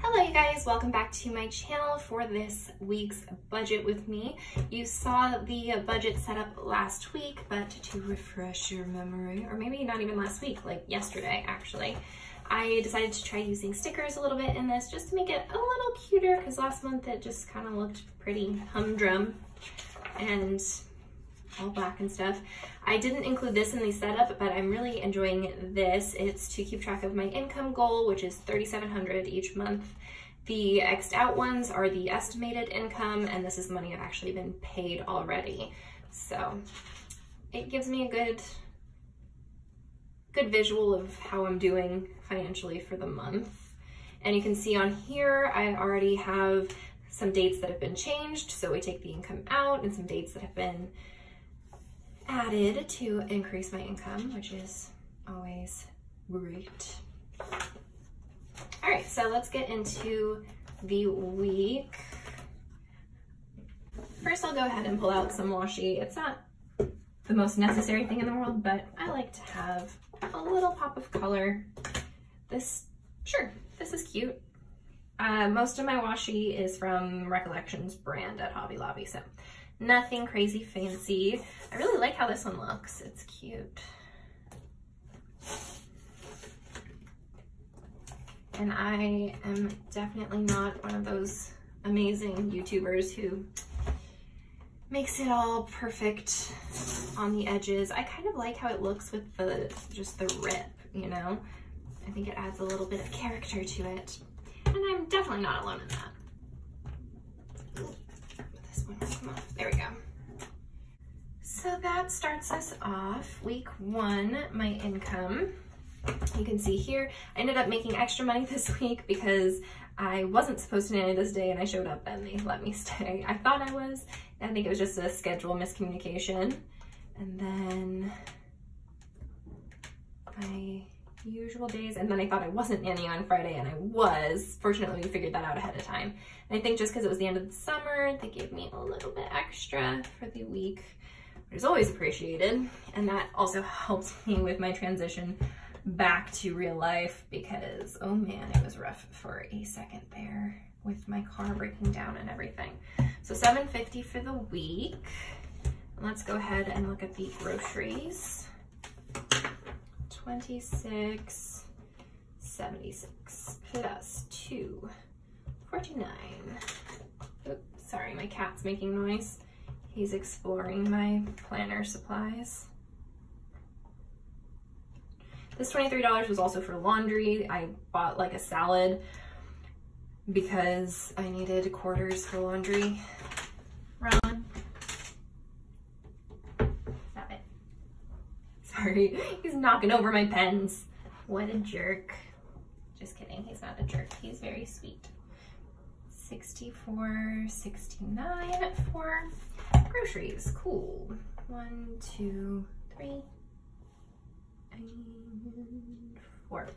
Hello you guys, welcome back to my channel for this week's budget with me. You saw the budget set up last week, but to refresh your memory, or maybe not even last week, like yesterday actually, I decided to try using stickers a little bit in this just to make it a little cuter, because last month it just kind of looked pretty humdrum and all black and stuff. I didn't include this in the setup, but I'm really enjoying this. It's to keep track of my income goal, which is $3,700 each month. The X'd out ones are the estimated income, and this is the money I've actually been paid already. So it gives me a good visual of how I'm doing financially for the month. And you can see on here, I already have some dates that have been changed. So we take the income out, and some dates that have been added to increase my income, which is always great. All right, so let's get into the week. First, I'll go ahead and pull out some washi. It's not the most necessary thing in the world, but I like to have a little pop of color. This is cute. Most of my washi is from Recollections brand at Hobby Lobby, so nothing crazy fancy. I really like how this one looks. It's cute. And I am definitely not one of those amazing YouTubers who makes it all perfect on the edges. I kind of like how it looks with just the rip, you know? I think it adds a little bit of character to it. And I'm definitely not alone in that. There we go. So that starts us off. Week one, my income. You can see here, I ended up making extra money this week because I wasn't supposed to nanny this day and I showed up and they let me stay. I thought I was. I think it was just a schedule miscommunication. And then my usual days, and then I thought I wasn't nannying on Friday and I was. Fortunately, we figured that out ahead of time. And I think just because it was the end of the summer, they gave me a little bit extra for the week, which is always appreciated. And that also helped me with my transition back to real life because, oh man, it was rough for a second there with my car breaking down and everything. So $750 for the week. Let's go ahead and look at the groceries. $26.76 plus $2.49. Oops, sorry, my cat's making noise. He's exploring my planner supplies. This $23 was also for laundry. I bought like a salad because I needed quarters for laundry. Ron. Stop it. Sorry, he's knocking over my pens. What a jerk. Just kidding, he's not a jerk. He's very sweet. $64.69 for groceries. Cool. 1, 2, 3, and 4. And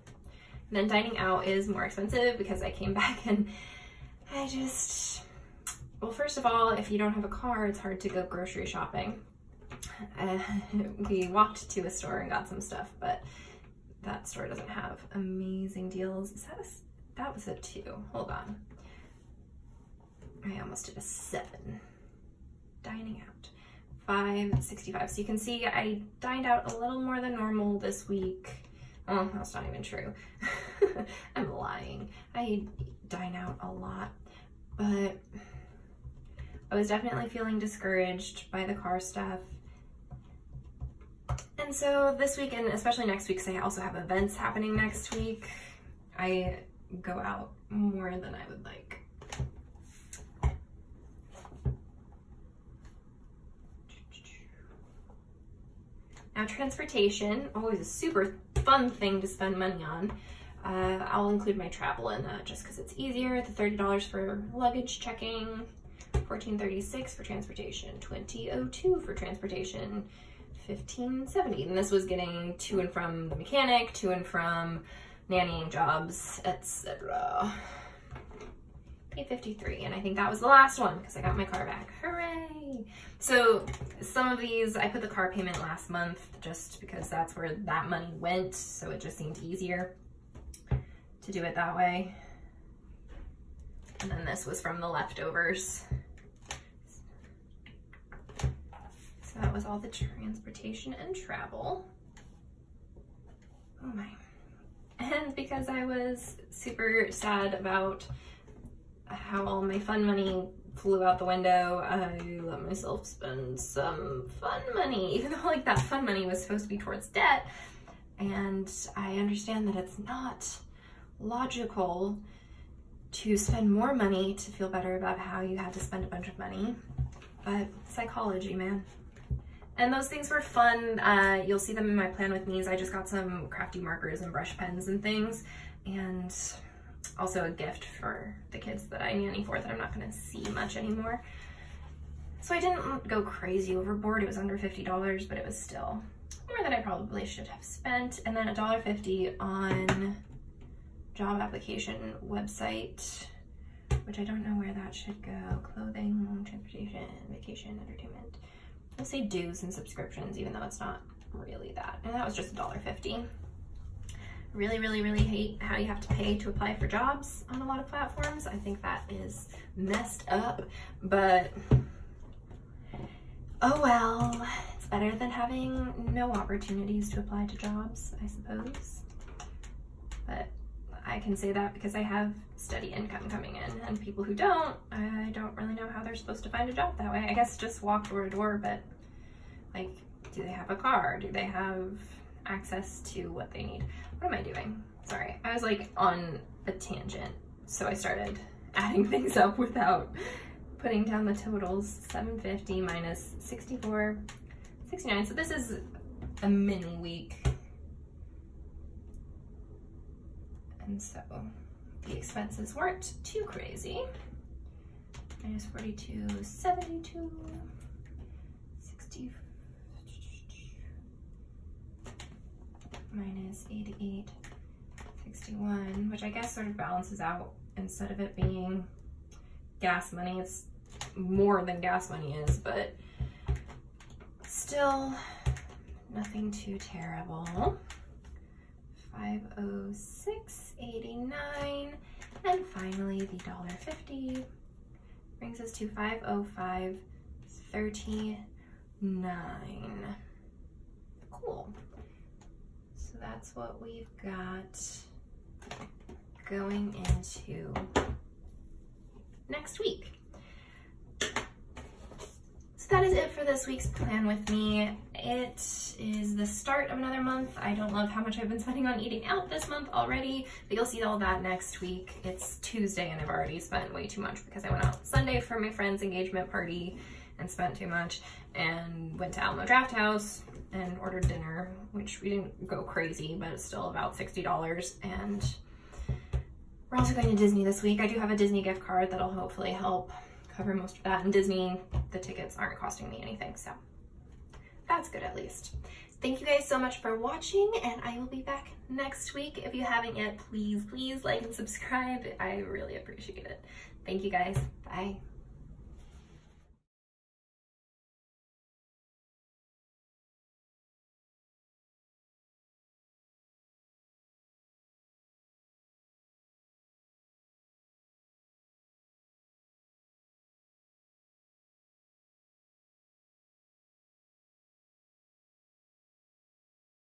then dining out is more expensive because I came back and well, first of all, if you don't have a car, it's hard to go grocery shopping. We walked to a store and got some stuff, but that store doesn't have amazing deals. That was a 2. Hold on. I almost did a 7. Dining out. $5.65. So you can see I dined out a little more than normal this week. Oh, that's not even true. I'm lying. I dine out a lot, but I was definitely feeling discouraged by the car stuff. And so this week, and especially next week, because I also have events happening next week, I go out more than I would like. Now, transportation, always a super fun thing to spend money on. I'll include my travel in that just because it's easier. The $30 for luggage checking, $14.36 for transportation, $20.02 for transportation, $15.70. And this was getting to and from the mechanic, to and from nannying jobs, etc. $8.53, and I think that was the last one because I got my car back. Hooray! So some of these, I put the car payment last month just because that's where that money went, so it just seemed easier to do it that way. And then this was from the leftovers. So that was all the transportation and travel. Oh my. And because I was super sad about how all my fun money flew out the window, I let myself spend some fun money, even though like that fun money was supposed to be towards debt. And I understand that it's not logical to spend more money to feel better about how you had to spend a bunch of money, but psychology, man. And those things were fun. You'll see them in my plan with me's. I just got some crafty markers and brush pens and things, and also a gift for the kids that I nanny for that I'm not gonna see much anymore. So I didn't go crazy overboard. It was under $50, but it was still more than I probably should have spent. And then $1.50 on job application website, which I don't know where that should go. Clothing, transportation, vacation, entertainment. I'll say dues and subscriptions, even though it's not really that. And that was just $1.50. Really, really, really hate how you have to pay to apply for jobs on a lot of platforms. I think that is messed up, but oh well. It's better than having no opportunities to apply to jobs, I suppose. But I can say that because I have steady income coming in, and people who don't, I don't really know how they're supposed to find a job that way. I guess just walk door to door, but like, do they have a car? Do they have access to what they need? What am I doing? Sorry, I was like on a tangent, so I started adding things up without putting down the totals. 750 minus 64, 69. So this is a mini week. And so the expenses weren't too crazy. Minus 42, 72, 60, minus 88, 61, which I guess sort of balances out. Instead of it being gas money, it's more than gas money is, but still nothing too terrible. 506.89, and finally the $1.50 brings us to 505.39. Cool. So that's what we've got going into next week. So that is it for this week's plan with me. It is the start of another month. I don't love how much I've been spending on eating out this month already, but you'll see all that next week. It's Tuesday and I've already spent way too much because I went out Sunday for my friend's engagement party and spent too much, and went to Alamo Draft House and ordered dinner, which we didn't go crazy, but it's still about $60. And we're also going to Disney this week. I do have a Disney gift card that'll hopefully help cover most of that. And Disney, the tickets aren't costing me anything, so that's good at least. Thank you guys so much for watching, and I will be back next week. If you haven't yet, please like and subscribe. I really appreciate it. Thank you guys. Bye.